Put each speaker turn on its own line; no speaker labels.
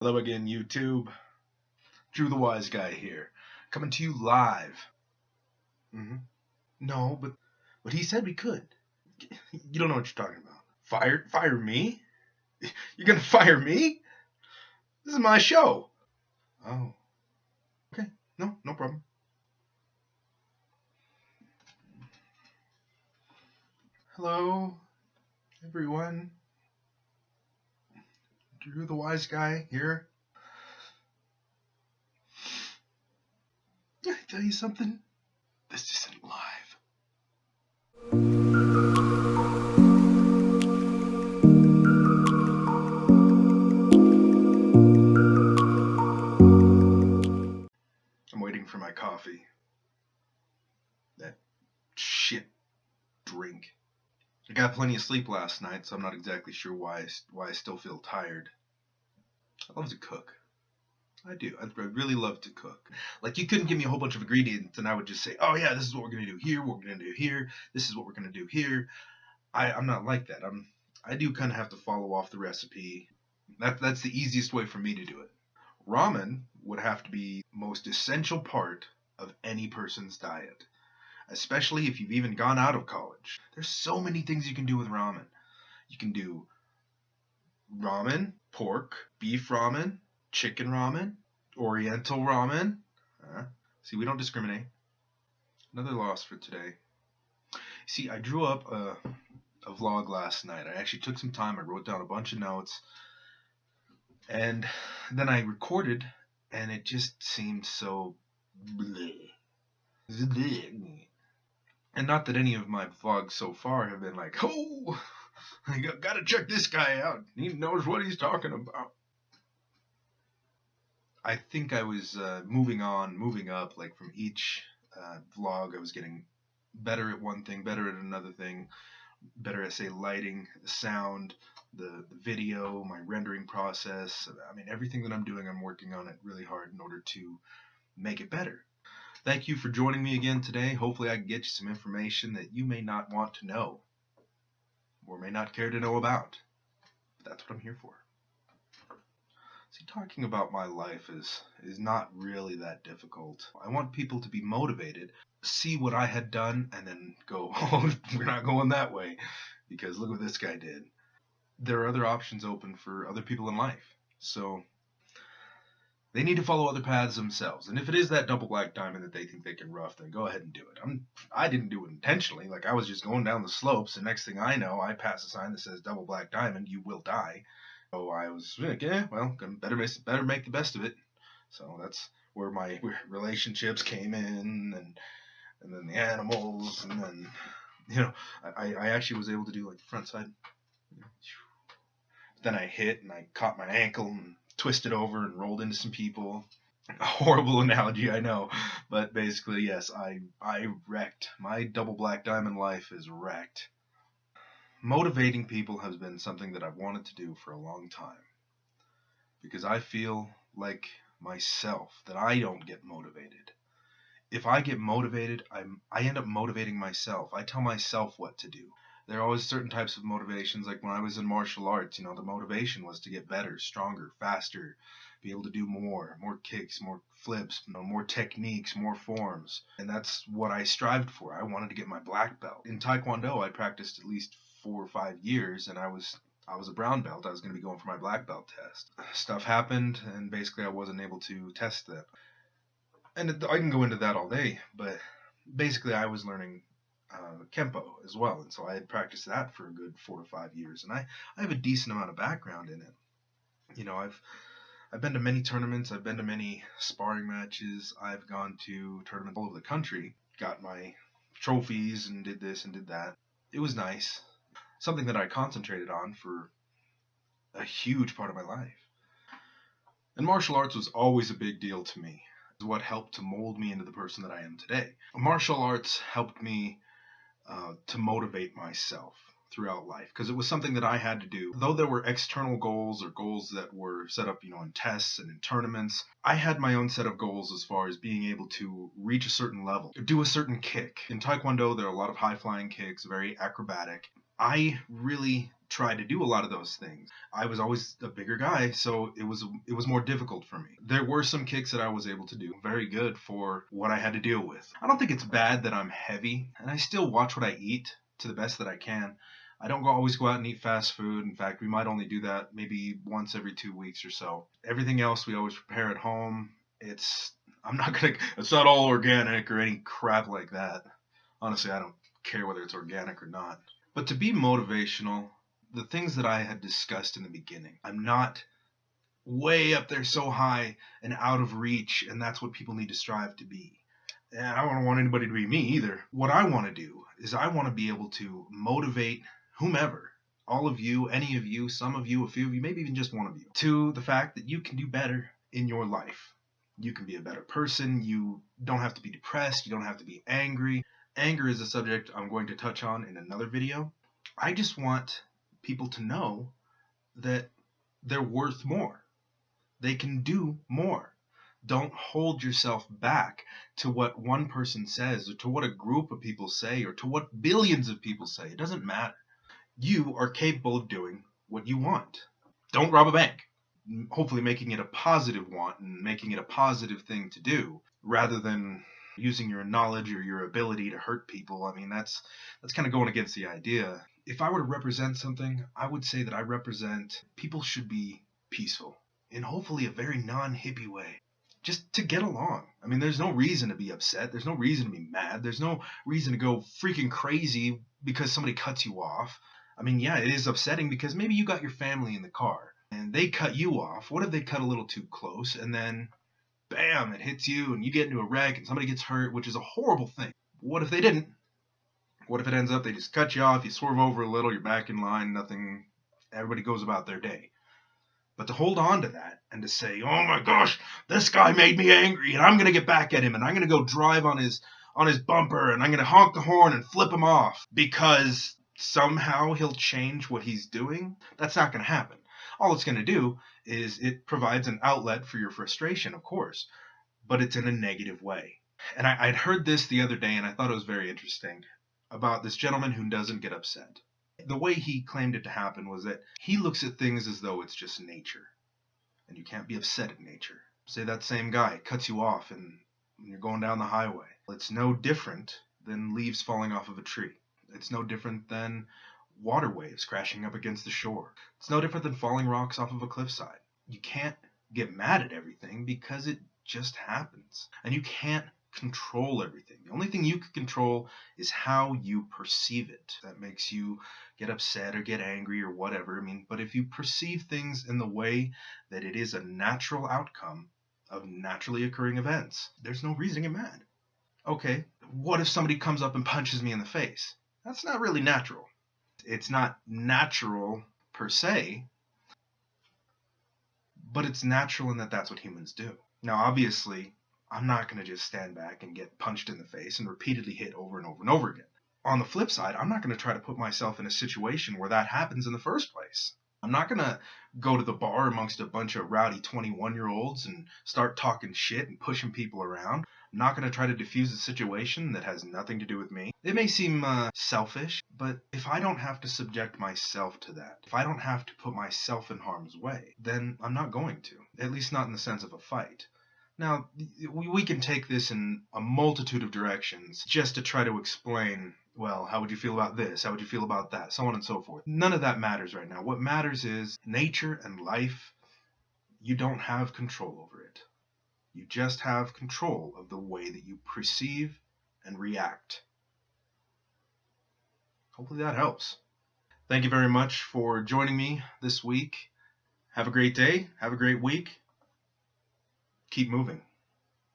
Hello again, YouTube. Drew the Wise Guy here, coming to you live. No, but he said we could. You don't know what you're talking about. Fire me? You're gonna fire me? This is my show. Oh, okay. No problem. Hello, everyone. Drew the Wise Guy here. Can I tell you something? This isn't live. I'm waiting for my coffee. That shit drink. I got plenty of sleep last night, so I'm not exactly sure why I still feel tired. I love to cook. I do. I really love to cook. Like, you couldn't give me a whole bunch of ingredients, and I would just say, "Oh yeah, this is what we're gonna do here. What we're gonna do here. This is what we're gonna do here." I'm not like that. I do kind of have to follow off the recipe. That's the easiest way for me to do it. Ramen would have to be the most essential part of any person's diet, especially if you've even gone out of college. There's so many things you can do with ramen. You can do ramen, pork, beef ramen, chicken ramen, oriental ramen. See, we don't discriminate. Another loss for today. See, I drew up a vlog last night. I actually took some time. I wrote down a bunch of notes. And then I recorded, and it just seemed so bleh. And not that any of my vlogs so far have been like, oh, I gotta check this guy out. He knows what he's talking about. I think I was moving up, like from each vlog. I was getting better at one thing, better at another thing, better at, say, lighting, the sound, the video, my rendering process. I mean, everything that I'm doing, I'm working on it really hard in order to make it better. Thank you for joining me again today. Hopefully I can get you some information that you may not want to know or may not care to know about. But that's what I'm here for. See, talking about my life is not really that difficult. I want people to be motivated, see what I had done, and then go, oh, we're not going that way, because look what this guy did. There are other options open for other people in life. So they need to follow other paths themselves. And if it is that double black diamond that they think they can rough, then go ahead and do it. I didn't do it intentionally. Like, I was just going down the slopes, and next thing I know, I pass a sign that says double black diamond, you will die. So I was like, yeah, well, better make the best of it. So that's where my relationships came in, and then the animals, and then, I actually was able to do like the front side. Then I hit and I caught my ankle and twisted over and rolled into some people. A horrible analogy, I know, but basically, yes, I wrecked. My double black diamond life is wrecked. Motivating people has been something that I've wanted to do for a long time, because I feel like myself that I don't get motivated. If I get motivated, I end up motivating myself. I tell myself what to do. There are always certain types of motivations. Like when I was in martial arts, the motivation was to get better, stronger, faster, be able to do more kicks, more flips, more techniques, more forms. And that's what I strived for. I wanted to get my black belt. In Taekwondo, I practiced at least 4 or 5 years, and I was a brown belt. I was going to be going for my black belt test. Stuff happened, and basically I wasn't able to test that. And I can go into that all day, but basically I was learning Kempo as well, and so I had practiced that for a good 4 to 5 years, and I have a decent amount of background in it. I've been to many tournaments, I've been to many sparring matches, I've gone to tournaments all over the country, got my trophies and did this and did that. It was nice. Something that I concentrated on for a huge part of my life. And martial arts was always a big deal to me. It was what helped to mold me into the person that I am today. Martial arts helped me to motivate myself throughout life, because it was something that I had to do. Though there were external goals or goals that were set up, in tests and in tournaments, I had my own set of goals as far as being able to reach a certain level, do a certain kick. In Taekwondo, there are a lot of high-flying kicks, very acrobatic. I really try to do a lot of those things. I was always a bigger guy, so it was more difficult for me. There were some kicks that I was able to do very good for what I had to deal with. I don't think it's bad that I'm heavy, and I still watch what I eat to the best that I can. I don't always go out and eat fast food. In fact, we might only do that maybe once every 2 weeks or so. Everything else we always prepare at home. It's not all organic or any crap like that. Honestly, I don't care whether it's organic or not. But to be motivational, the things that I had discussed in the beginning, I'm not way up there so high and out of reach, and that's what people need to strive to be. And I don't want anybody to be me either. What I want to do is I want to be able to motivate whomever, all of you, any of you, some of you, a few of you, maybe even just one of you, to the fact that you can do better in your life. You can be a better person. You don't have to be depressed. You don't have to be angry. Anger is a subject I'm going to touch on in another video. I just want people to know that they're worth more. They can do more. Don't hold yourself back to what one person says, or to what a group of people say, or to what billions of people say. It doesn't matter. You are capable of doing what you want. Don't rob a bank. Hopefully making it a positive want and making it a positive thing to do, rather than using your knowledge or your ability to hurt people. I mean, that's kind of going against the idea. If I were to represent something, I would say that I represent people should be peaceful in hopefully a very non-hippie way. Just to get along. I mean, there's no reason to be upset. There's no reason to be mad. There's no reason to go freaking crazy because somebody cuts you off. I mean, yeah, it is upsetting because maybe you got your family in the car and they cut you off. What if they cut a little too close and then bam, it hits you and you get into a wreck and somebody gets hurt, which is a horrible thing. What if they didn't? What if it ends up they just cut you off, you swerve over a little, you're back in line, nothing, everybody goes about their day. But to hold on to that and to say, oh my gosh, this guy made me angry and I'm going to get back at him and I'm going to go drive on his bumper and I'm going to honk the horn and flip him off because somehow he'll change what he's doing, that's not going to happen. All it's going to do is it provides an outlet for your frustration, of course, but it's in a negative way. And I'd heard this the other day and I thought it was very interesting about this gentleman who doesn't get upset. The way he claimed it to happen was that he looks at things as though it's just nature. And you can't be upset at nature. Say that same guy cuts you off and you're going down the highway. It's no different than leaves falling off of a tree. It's no different than water waves crashing up against the shore. It's no different than falling rocks off of a cliffside. You can't get mad at everything because it just happens. And you can't control everything. The only thing you can control is how you perceive it. That makes you get upset or get angry or whatever. I mean, but if you perceive things in the way that it is a natural outcome of naturally occurring events, there's no reason to get mad. Okay, what if somebody comes up and punches me in the face? That's not really natural. It's not natural per se, but it's natural in that that's what humans do. Now, obviously, I'm not going to just stand back and get punched in the face and repeatedly hit over and over and over again. On the flip side, I'm not going to try to put myself in a situation where that happens in the first place. I'm not going to go to the bar amongst a bunch of rowdy 21-year-olds and start talking shit and pushing people around. I'm not going to try to diffuse a situation that has nothing to do with me. It may seem selfish, but if I don't have to subject myself to that, if I don't have to put myself in harm's way, then I'm not going to, at least not in the sense of a fight. Now, we can take this in a multitude of directions just to try to explain, well, how would you feel about this? How would you feel about that? So on and so forth. None of that matters right now. What matters is nature and life. You don't have control over it. You just have control of the way that you perceive and react. Hopefully that helps. Thank you very much for joining me this week. Have a great day. Have a great week. Keep moving.